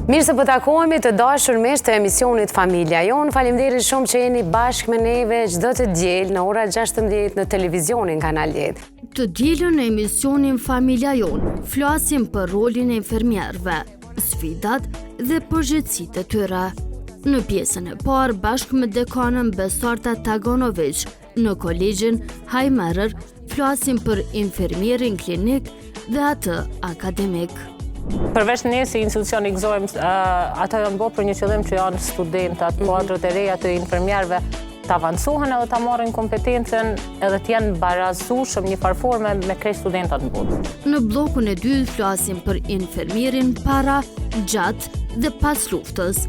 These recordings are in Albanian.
Mirë se po takohemi të dashur miq të emisionit Familja Jon. Faleminderit shumë që jeni bashkë me neve çdo të diel në ora 16 në televizionin Kanal 10. Të dielën në emisionin Familja Jon flasim për rolin e infermierëve, sfidat dhe përgjegjësitë e tyre. Në pjesën e parë bashkë me dekanën Besarta Tagonović në kolegjin Hajmerër flasim për infermierin klinik dhe atë akademik. Përveç ne si institucion i gëzojmë, ata janë bërë për një qëllim që janë studentat, kuadrët e reja të infermierëve të avancohen edhe të marrin kompetencën edhe të jenë barazueshëm një farforme me krejt studentat në botë. Në bllokun e dytë flasim për infermierin para, gjatë dhe pas luftës,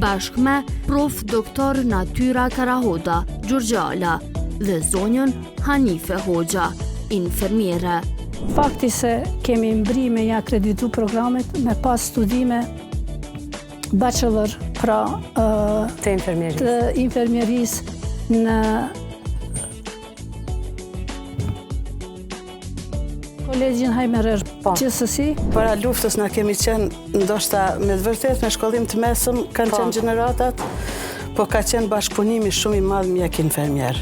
bashkë me prof. Doktor Natyra Karahoda Gjurgjala dhe zonjën Hanife Hoxha, infermiere. Fakti se kemi mbri me ja akreditu programet me pas studime bachelor pra të infermieris në kolegjin Hajmerër. Gjithsesi, para luftës na kemi qenë ndoshta me të vërtet me shkollim të mesëm kanë qenë gjeneratat, po ka qenë bashkëpunimi shumë i madh mjek infermier.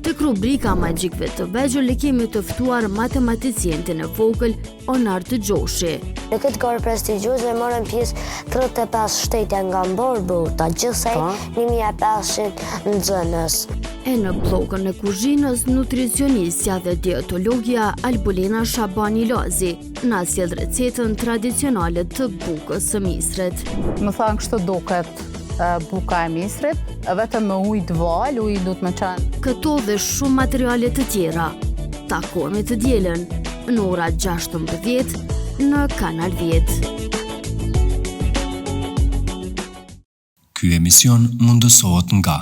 Tek rubrika magjikëve të vegjël kemi të ftuar matematicientin e vogël Onar të Gjoshi. Në këtë garë prestigjioze morën pjesë 35 shtete nga mbarë bota, gjithsej 1500 nxënës. E në bllokun e kuzhinës nutricionistja dhe dietologja Albulena Shabani Lazi na sjell recetën tradicionale të bukës së misrit. Më thanë kështu duket buka e misrit, vetëm me ujë të val, uji duhet me qenë. Këto dhe shumë materiale të tjera. Takohemi të dielën në ora 16 në Kanal 10. Ky emision mundësohet nga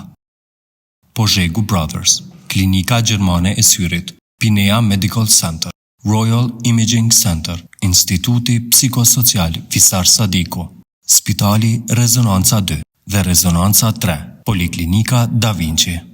Pozhegu Brothers, Klinika Gjermane e Syrit, Pinea Medical Center, Royal Imaging Center, Instituti Psikosocial Visar Sadiko, Spitali Rezonanca 2 dhe Rezonanca 3, Poliklinika Da Vinci.